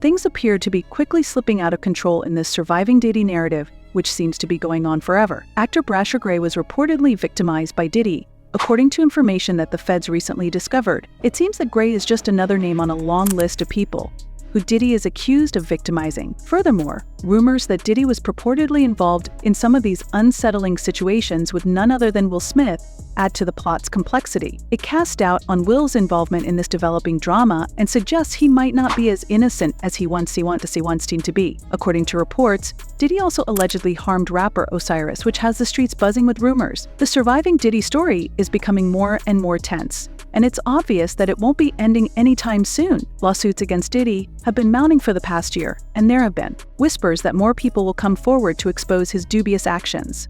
Things appear to be quickly slipping out of control in this surviving Diddy narrative, which seems to be going on forever. Actor Bryshere Gray was reportedly victimized by Diddy, according to information that the feds recently discovered. It seems that Gray is just another name on a long list of people who Diddy is accused of victimizing. Furthermore, rumors that Diddy was purportedly involved in some of these unsettling situations with none other than Will Smith add to the plot's complexity. It casts doubt on Will's involvement in this developing drama and suggests he might not be as innocent as he wants to be. According to reports, Diddy also allegedly harmed rapper Osiris, which has the streets buzzing with rumors. The surviving Diddy story is becoming more and more tense, and it's obvious that it won't be ending anytime soon. Lawsuits against Diddy have been mounting for the past year, and there have been whispers that more people will come forward to expose his dubious actions.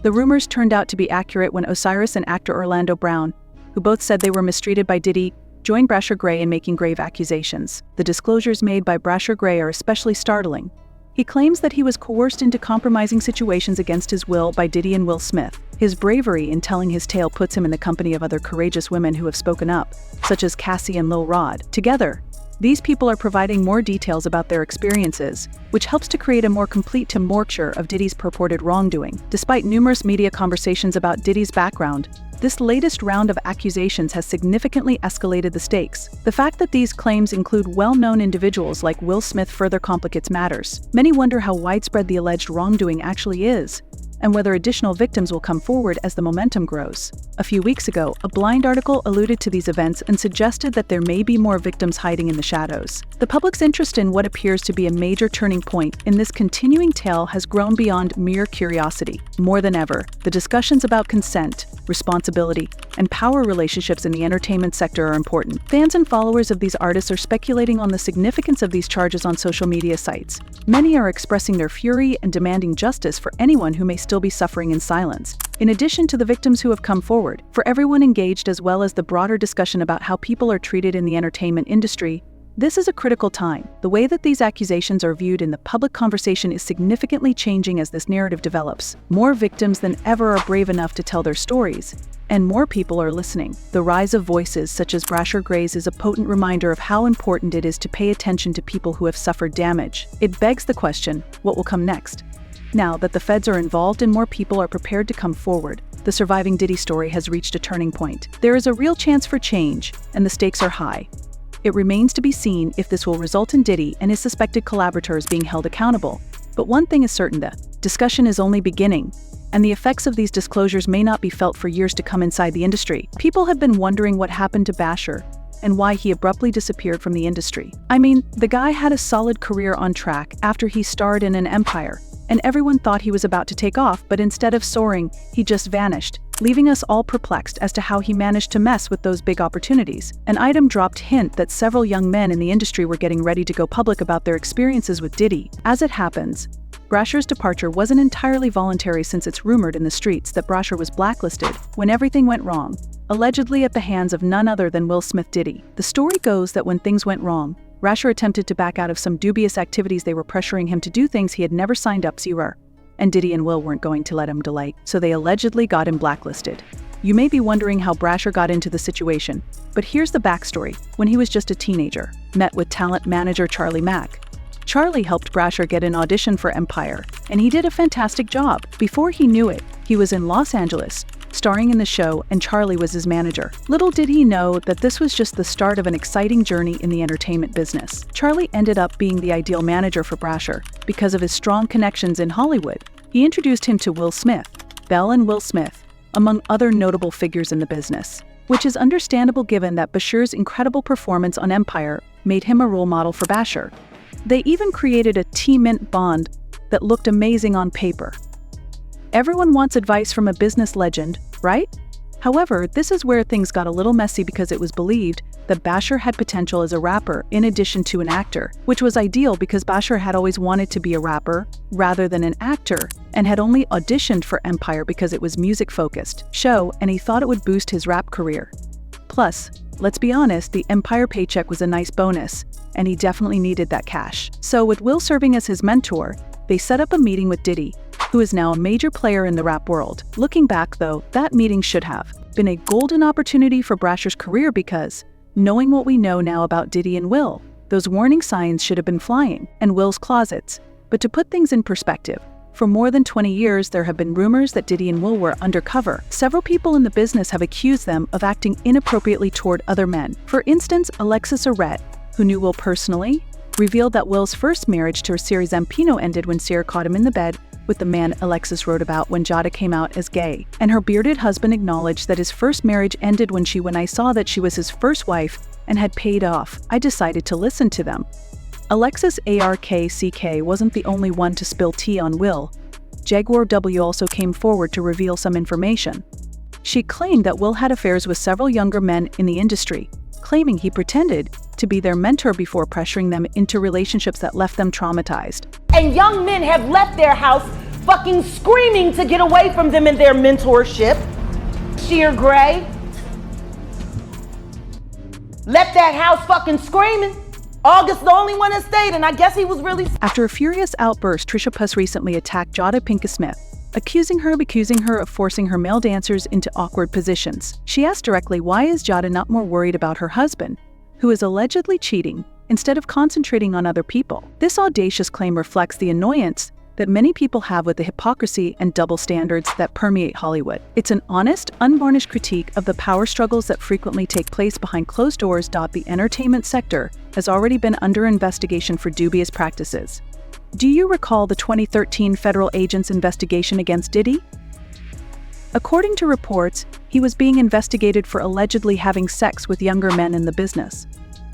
The rumors turned out to be accurate when Osiris and actor Orlando Brown, who both said they were mistreated by Diddy, joined Bryshere Gray in making grave accusations. The disclosures made by Bryshere Gray are especially startling. He claims that he was coerced into compromising situations against his will by Diddy and Will Smith. His bravery in telling his tale puts him in the company of other courageous women who have spoken up, such as Cassie and Lil Rod. Together, these people are providing more details about their experiences, which helps to create a more complete picture of Diddy's purported wrongdoing. Despite numerous media conversations about Diddy's background, this latest round of accusations has significantly escalated the stakes. The fact that these claims include well-known individuals like Will Smith further complicates matters. Many wonder how widespread the alleged wrongdoing actually is, and whether additional victims will come forward as the momentum grows. A few weeks ago, a Blind article alluded to these events and suggested that there may be more victims hiding in the shadows. The public's interest in what appears to be a major turning point in this continuing tale has grown beyond mere curiosity. More than ever, the discussions about consent, responsibility, and power relationships in the entertainment sector are important. Fans and followers of these artists are speculating on the significance of these charges on social media sites. Many are expressing their fury and demanding justice for anyone who may still be suffering in silence. In addition to the victims who have come forward, for everyone engaged as well as the broader discussion about how people are treated in the entertainment industry, this is a critical time. The way that these accusations are viewed in the public conversation is significantly changing as this narrative develops. More victims than ever are brave enough to tell their stories, and more people are listening. The rise of voices such as Bryshere Gray's is a potent reminder of how important it is to pay attention to people who have suffered damage. It begs the question, what will come next? Now that the feds are involved and more people are prepared to come forward, the surviving Diddy story has reached a turning point. There is a real chance for change, and the stakes are high. It remains to be seen if this will result in Diddy and his suspected collaborators being held accountable. But one thing is certain, the discussion is only beginning, and the effects of these disclosures may not be felt for years to come inside the industry. People have been wondering what happened to Bryshere and why he abruptly disappeared from the industry. I mean, the guy had a solid career on track after he starred in an empire, and everyone thought he was about to take off, but instead of soaring, he just vanished, leaving us all perplexed as to how he managed to mess with those big opportunities. An item dropped hint that several young men in the industry were getting ready to go public about their experiences with Diddy. As it happens, Bryshere's departure wasn't entirely voluntary, since it's rumored in the streets that Bryshere was blacklisted when everything went wrong, allegedly at the hands of none other than Will Smith Diddy. The story goes that when things went wrong, Bryshere attempted to back out of some dubious activities. They were pressuring him to do things he had never signed up to, and Diddy and Will weren't going to let him delay, so they allegedly got him blacklisted. You may be wondering how Bryshere got into the situation, but here's the backstory. When he was just a teenager, met with talent manager Charlie Mack. Charlie helped Bryshere get an audition for Empire, and he did a fantastic job. Before he knew it, he was in Los Angeles, starring in the show, and Charlie was his manager. Little did he know that this was just the start of an exciting journey in the entertainment business. Charlie ended up being the ideal manager for Bryshere because of his strong connections in Hollywood. He introduced him to Will Smith, Belle and Will Smith, among other notable figures in the business, which is understandable given that Bryschere's incredible performance on Empire made him a role model for Bryshere. They even created a team-mint bond that looked amazing on paper. Everyone wants advice from a business legend, right? However, this is where things got a little messy, because it was believed that Bryshere had potential as a rapper in addition to an actor, which was ideal because Bryshere had always wanted to be a rapper rather than an actor, and had only auditioned for Empire because it was music-focused show and he thought it would boost his rap career. Plus, let's be honest, the Empire paycheck was a nice bonus, and he definitely needed that cash. So with Will serving as his mentor, they set up a meeting with Diddy, who is now a major player in the rap world. Looking back though, that meeting should have been a golden opportunity for Bryshere's career, because, knowing what we know now about Diddy and Will, the Those warning signs should have been flying, and Will's closets. But to put things in perspective, for more than 20 years, there have been rumors that Diddy and Will were undercover. Several people in the business have accused them of acting inappropriately toward other men. For instance, Alexis Arrett, who knew Will personally, revealed that Will's first marriage to Siri Zampino ended when Sierra caught him in the bed with the man Alexis wrote about when Jada came out as gay. And her bearded husband acknowledged that his first marriage ended when I saw that she was his first wife and had paid off. I decided to listen to them. Alexis ARKCK wasn't the only one to spill tea on Will. Jaguar W also came forward to reveal some information. She claimed that Will had affairs with several younger men in the industry, claiming he pretended to be their mentor before pressuring them into relationships that left them traumatized. And young men have left their house fucking screaming to get away from them in their mentorship. Sheer Gray left that house fucking screaming. August the only one that stayed, and I guess he was really... After a furious outburst, Trisha Puss recently attacked Jada Pinkett Smith, accusing her of forcing her male dancers into awkward positions. She asked directly, why is Jada not more worried about her husband, who is allegedly cheating, instead of concentrating on other people? This audacious claim reflects the annoyance that many people have with the hypocrisy and double standards that permeate Hollywood. It's an honest, unvarnished critique of the power struggles that frequently take place behind closed doors. The entertainment sector has already been under investigation for dubious practices. Do you recall the 2013 federal agent's investigation against Diddy? According to reports, he was being investigated for allegedly having sex with younger men in the business.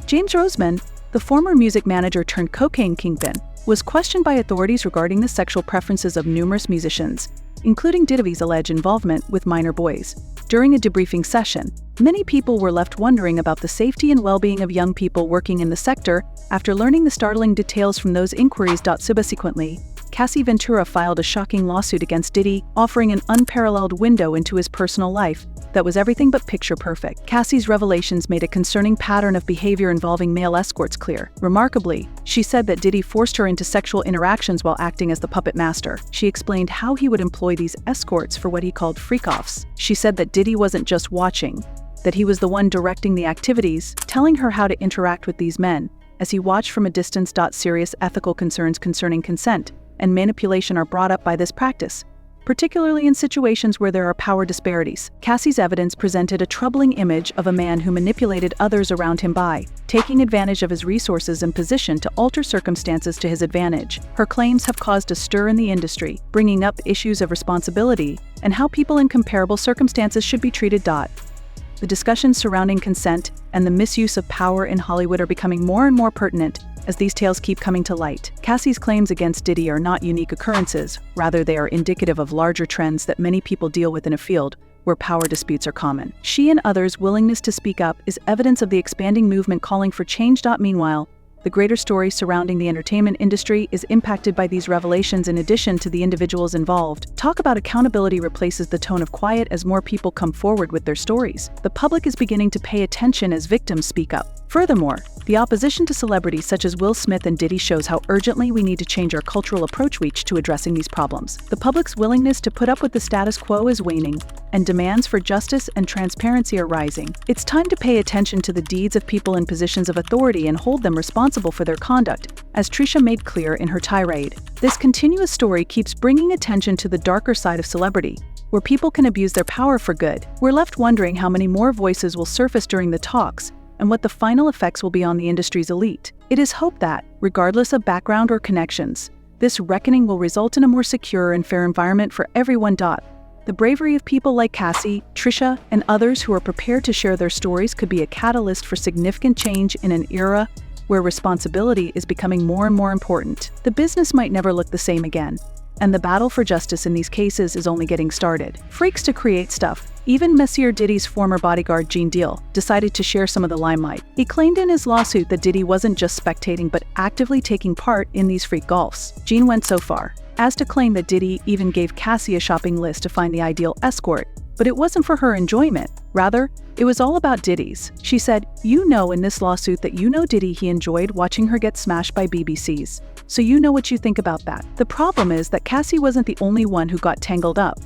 James Roseman, the former music manager turned cocaine kingpin, was questioned by authorities regarding the sexual preferences of numerous musicians, including Diddy's alleged involvement with minor boys. During a debriefing session, many people were left wondering about the safety and well-being of young people working in the sector after learning the startling details from those inquiries. Subsequently, Cassie Ventura filed a shocking lawsuit against Diddy, offering an unparalleled window into his personal life that was everything but picture-perfect. Cassie's revelations made a concerning pattern of behavior involving male escorts clear. Remarkably, she said that Diddy forced her into sexual interactions while acting as the puppet master. She explained how he would employ these escorts for what he called freak-offs. She said that Diddy wasn't just watching, that he was the one directing the activities, telling her how to interact with these men, as he watched from a distance. Serious ethical concerns concerning consent and manipulation are brought up by this practice, particularly in situations where there are power disparities. Cassie's evidence presented a troubling image of a man who manipulated others around him by taking advantage of his resources and position to alter circumstances to his advantage. Her claims have caused a stir in the industry, bringing up issues of responsibility and how people in comparable circumstances should be treated. The discussions surrounding consent and the misuse of power in Hollywood are becoming more and more pertinent as these tales keep coming to light. Cassie's claims against Diddy are not unique occurrences, rather they are indicative of larger trends that many people deal with in a field where power disputes are common. She and others' willingness to speak up is evidence of the expanding movement calling for change. Meanwhile, the greater story surrounding the entertainment industry is impacted by these revelations in addition to the individuals involved. Talk about accountability replaces the tone of quiet as more people come forward with their stories. The public is beginning to pay attention as victims speak up. Furthermore, the opposition to celebrities such as Will Smith and Diddy shows how urgently we need to change our cultural approach to addressing these problems. The public's willingness to put up with the status quo is waning, and demands for justice and transparency are rising. It's time to pay attention to the deeds of people in positions of authority and hold them responsible for their conduct, as Trisha made clear in her tirade. This continuous story keeps bringing attention to the darker side of celebrity, where people can abuse their power for good. We're left wondering how many more voices will surface during the talks and what the final effects will be on the industry's elite. It is hoped that, regardless of background or connections, this reckoning will result in a more secure and fair environment for everyone. The bravery of people like Cassie, Trisha, and others who are prepared to share their stories could be a catalyst for significant change in an era where responsibility is becoming more and more important. The business might never look the same again, and the battle for justice in these cases is only getting started. Freaks to create stuff. Even Messier Diddy's former bodyguard Gene Deal decided to share some of the limelight. He claimed in his lawsuit that Diddy wasn't just spectating but actively taking part in these freak golfs. Gene went so far as to claim that Diddy even gave Cassie a shopping list to find the ideal escort, but it wasn't for her enjoyment. Rather, it was all about Diddy's. She said, "You know in this lawsuit that you know Diddy, he enjoyed watching her get smashed by BBCs. So you know what you think about that." The problem is that Cassie wasn't the only one who got tangled up.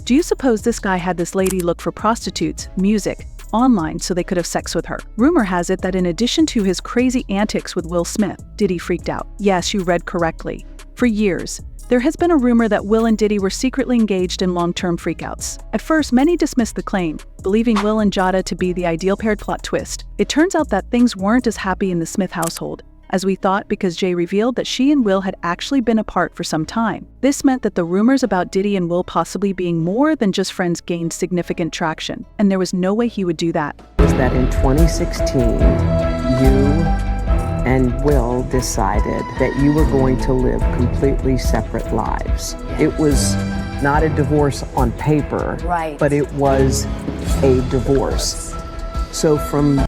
Do you suppose this guy had this lady look for prostitutes, music, online so they could have sex with her. Rumor has it that in addition to his crazy antics with Will Smith, Diddy freaked out. Yes, you read correctly. For years, there has been a rumor that Will and Diddy were secretly engaged in long-term freakouts. At first, many dismissed the claim, believing Will and Jada to be the ideal paired plot twist. It turns out that things weren't as happy in the Smith household as we thought, because Jay revealed that she and Will had actually been apart for some time. This meant that the rumors about Diddy and Will possibly being more than just friends gained significant traction, and there was no way he would do that. Was that in 2016, you and Will decided that you were going to live completely separate lives. It was not a divorce on paper, right, but it was a divorce. So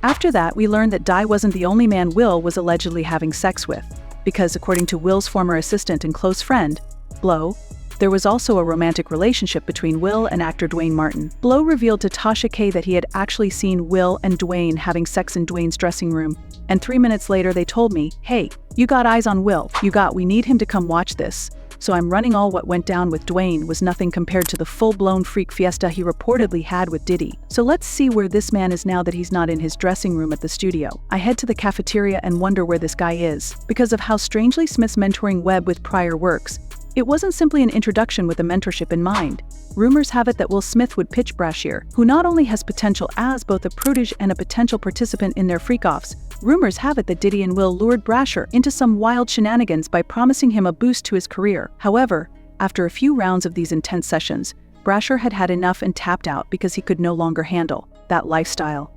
After that, we learned that Di wasn't the only man Will was allegedly having sex with, because according to Will's former assistant and close friend, Blow, there was also a romantic relationship between Will and actor Dwayne Martin. Blow revealed to Tasha K that he had actually seen Will and Dwayne having sex in Dwayne's dressing room, and 3 minutes later they told me, "Hey, you got eyes on Will. We need him to come watch this." So I'm running. All what went down with Dwayne was nothing compared to the full-blown freak fiesta he reportedly had with Diddy. So let's see where this man is now that he's not in his dressing room at the studio. I head to the cafeteria and wonder where this guy is. Because of how strangely Smith's mentoring web with Pryor works, it wasn't simply an introduction with a mentorship in mind. Rumors have it that Will Smith would pitch Bryshere, who not only has potential as both a protege and a potential participant in their freak-offs. Rumors have it that Diddy and Will lured Bryshere into some wild shenanigans by promising him a boost to his career. However, after a few rounds of these intense sessions, Bryshere had had enough and tapped out because he could no longer handle that lifestyle.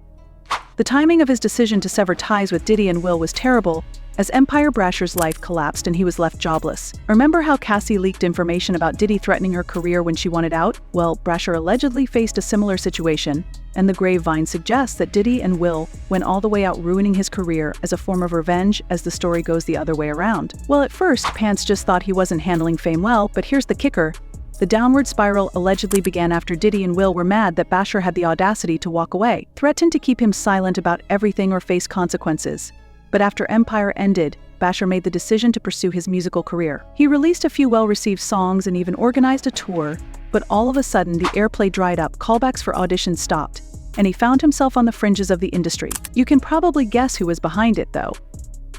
The timing of his decision to sever ties with Diddy and Will was terrible, as Empire Bryshere's life collapsed and he was left jobless. Remember how Cassie leaked information about Diddy threatening her career when she wanted out? Well, Bryshere allegedly faced a similar situation, and the grapevine suggests that Diddy and Will went all the way out, ruining his career as a form of revenge, as the story goes the other way around. Well, at first, Pants just thought he wasn't handling fame well, but here's the kicker. The downward spiral allegedly began after Diddy and Will were mad that Bryshere had the audacity to walk away, threatened to keep him silent about everything or face consequences. But after Empire ended, Bryshere made the decision to pursue his musical career. He released a few well-received songs and even organized a tour, but all of a sudden the airplay dried up, callbacks for auditions stopped, and he found himself on the fringes of the industry. You can probably guess who was behind it, though.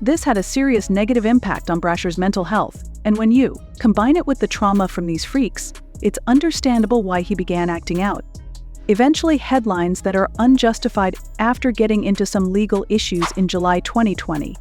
This had a serious negative impact on Bryshere's mental health, and when you combine it with the trauma from these freaks, it's understandable why he began acting out. Eventually, headlines that are unjustified after getting into some legal issues in July 2020.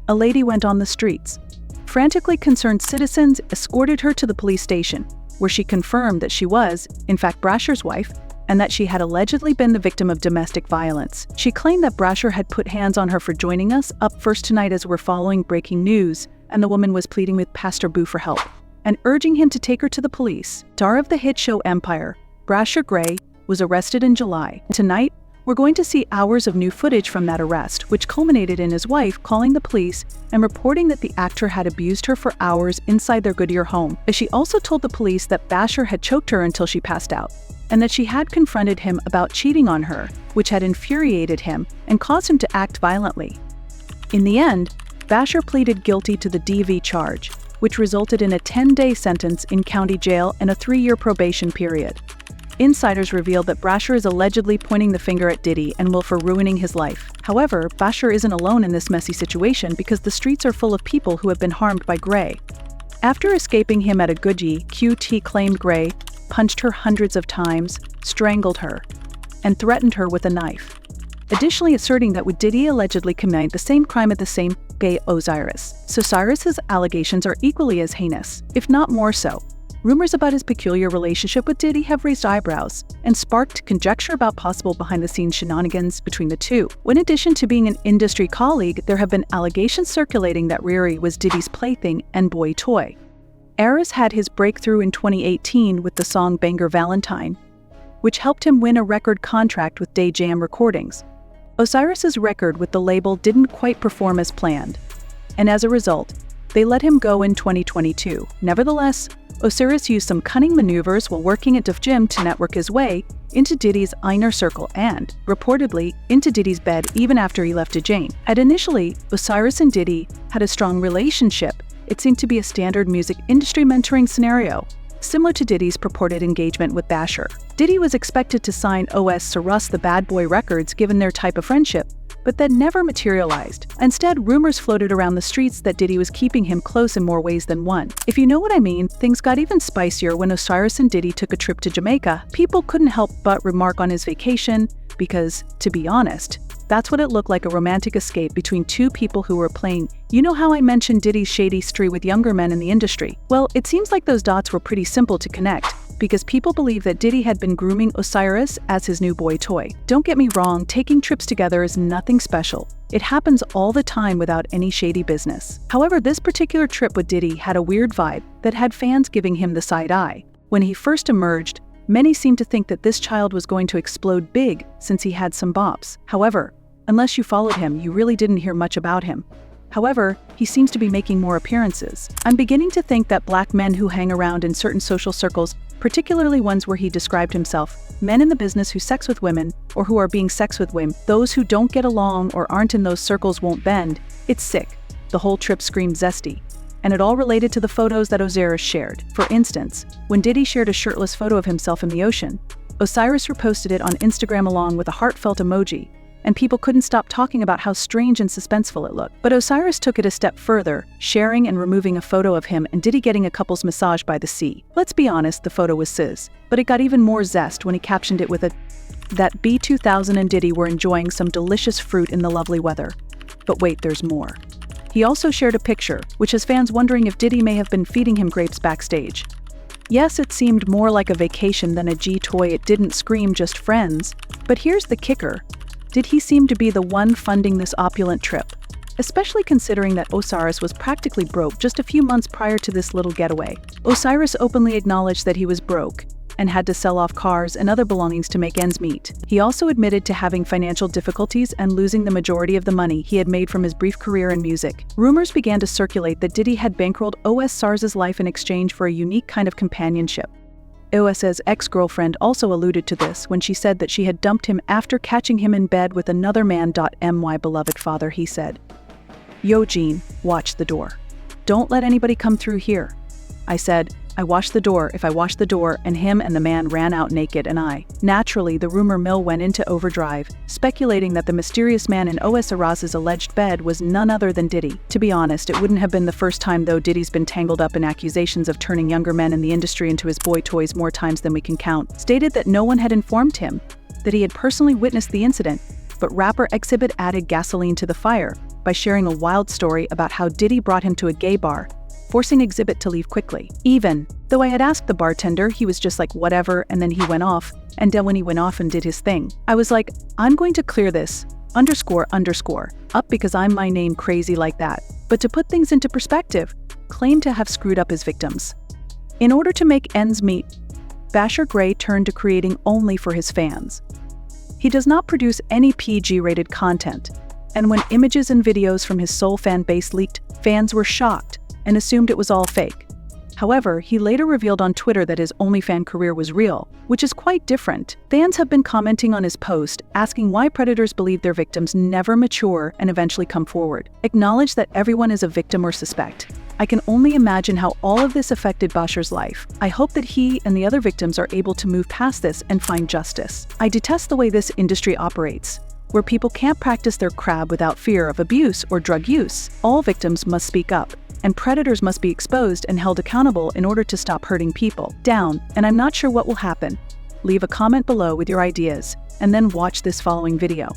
A lady went on the streets. Frantically concerned citizens escorted her to the police station, where she confirmed that she was, in fact, Bryshere's wife, and that she had allegedly been the victim of domestic violence. She claimed that Bryshere had put hands on her for joining us up first tonight as we're following breaking news, and the woman was pleading with Pastor Boo for help and urging him to take her to the police. Star of the hit show Empire, Bryshere Gray, was arrested in July. Tonight, we're going to see hours of new footage from that arrest, which culminated in his wife calling the police and reporting that the actor had abused her for hours inside their Goodyear home. She also told the police that Bryshere had choked her until she passed out, and that she had confronted him about cheating on her, which had infuriated him and caused him to act violently. In the end, Bryshere pleaded guilty to the DV charge, which resulted in a 10-day sentence in county jail and a 3-year probation period. Insiders revealed that Bryshere is allegedly pointing the finger at Diddy and Will for ruining his life. However, Bryshere isn't alone in this messy situation because the streets are full of people who have been harmed by Gray. After escaping him at a Goodyear, QT claimed Gray punched her hundreds of times, strangled her, and threatened her with a knife. Additionally asserting that Diddy allegedly committed the same crime at the same gay Osiris. So Cyrus's allegations are equally as heinous, if not more so. Rumors about his peculiar relationship with Diddy have raised eyebrows and sparked conjecture about possible behind-the-scenes shenanigans between the two. In addition to being an industry colleague, there have been allegations circulating that Riri was Diddy's plaything and boy toy. Aris had his breakthrough in 2018 with the song Banger Valentine, which helped him win a record contract with Day Jam Recordings. Osiris's record with the label didn't quite perform as planned, and as a result, they let him go in 2022. Nevertheless, Osiris used some cunning maneuvers while working at Def Jam to network his way into Diddy's inner circle and, reportedly, into Diddy's bed even after he left Def Jam. Initially, Osiris and Diddy had a strong relationship. It seemed to be a standard music industry mentoring scenario. similar to Diddy's purported engagement with Bryshere. Diddy was expected to sign OS Russ the Bad Boy Records given their type of friendship, but that never materialized. Instead, rumors floated around the streets that Diddy was keeping him close in more ways than one. If you know what I mean, things got even spicier when Osiris and Diddy took a trip to Jamaica. People couldn't help but remark on his vacation because, to be honest, that's what it looked like, a romantic escape between two people who were playing. You know how I mentioned Diddy's shady history with younger men in the industry? Well, it seems like those dots were pretty simple to connect, because people believe that Diddy had been grooming Osiris as his new boy toy. Don't get me wrong, taking trips together is nothing special. It happens all the time without any shady business. However, this particular trip with Diddy had a weird vibe that had fans giving him the side eye. When he first emerged, many seemed to think that this child was going to explode big since he had some bops. However, unless you followed him, you really didn't hear much about him. However, he seems to be making more appearances. I'm beginning to think that black men who hang around in certain social circles, particularly ones where he described himself, men in the business who sex with women or who are being sex with women, those who don't get along or aren't in those circles won't bend. It's sick. The whole trip screamed zesty. And it all related to the photos that Osiris shared. For instance, when Diddy shared a shirtless photo of himself in the ocean, Osiris reposted it on Instagram along with a heartfelt emoji, and people couldn't stop talking about how strange and suspenseful it looked. But Osiris took it a step further, sharing and removing a photo of him and Diddy getting a couple's massage by the sea. Let's be honest, the photo was sizz, but it got even more zest when he captioned it with that B2000 and Diddy were enjoying some delicious fruit in the lovely weather. But wait, there's more. He also shared a picture, which has fans wondering if Diddy may have been feeding him grapes backstage. Yes, it seemed more like a vacation than a G-toy. It didn't scream just friends. But here's the kicker. Did he seem to be the one funding this opulent trip? Especially considering that Osiris was practically broke just a few months prior to this little getaway. Osiris openly acknowledged that he was broke and had to sell off cars and other belongings to make ends meet. He also admitted to having financial difficulties and losing the majority of the money he had made from his brief career in music. Rumors began to circulate that Diddy had bankrolled Osiris's life in exchange for a unique kind of companionship. OS's ex-girlfriend also alluded to this when she said that she had dumped him after catching him in bed with another man. My beloved father, he said. Yo, Gene, watch the door. Don't let anybody come through here. I said, I washed the door. If I washed the door and him and the man ran out naked and naturally, the rumor mill went into overdrive, speculating that the mysterious man in Osiris's alleged bed was none other than Diddy. To be honest, it wouldn't have been the first time, though. Diddy's been tangled up in accusations of turning younger men in the industry into his boy toys more times than we can count. Stated that no one had informed him that he had personally witnessed the incident, but rapper Exhibit added gasoline to the fire by sharing a wild story about how Diddy brought him to a gay bar, forcing Exhibit to leave quickly. Even though I had asked the bartender, he was just like, whatever, and then he went off, and then when he went off and did his thing, I was like, I'm going to clear this, __ up because I'm my name crazy like that. But to put things into perspective, claimed to have screwed up his victims. In order to make ends meet, Bryshere Gray turned to creating only for his fans. He does not produce any PG-rated content, and when images and videos from his sole fan base leaked, fans were shocked and assumed it was all fake. However, he later revealed on Twitter that his OnlyFans career was real, which is quite different. Fans have been commenting on his post, asking why predators believe their victims never mature and eventually come forward. Acknowledge that everyone is a victim or suspect. I can only imagine how all of this affected Bryshere's life. I hope that he and the other victims are able to move past this and find justice. I detest the way this industry operates, where people can't practice their craft without fear of abuse or drug use. All victims must speak up, and predators must be exposed and held accountable in order to stop hurting people. And I'm not sure what will happen. Leave a comment below with your ideas, and then watch this following video.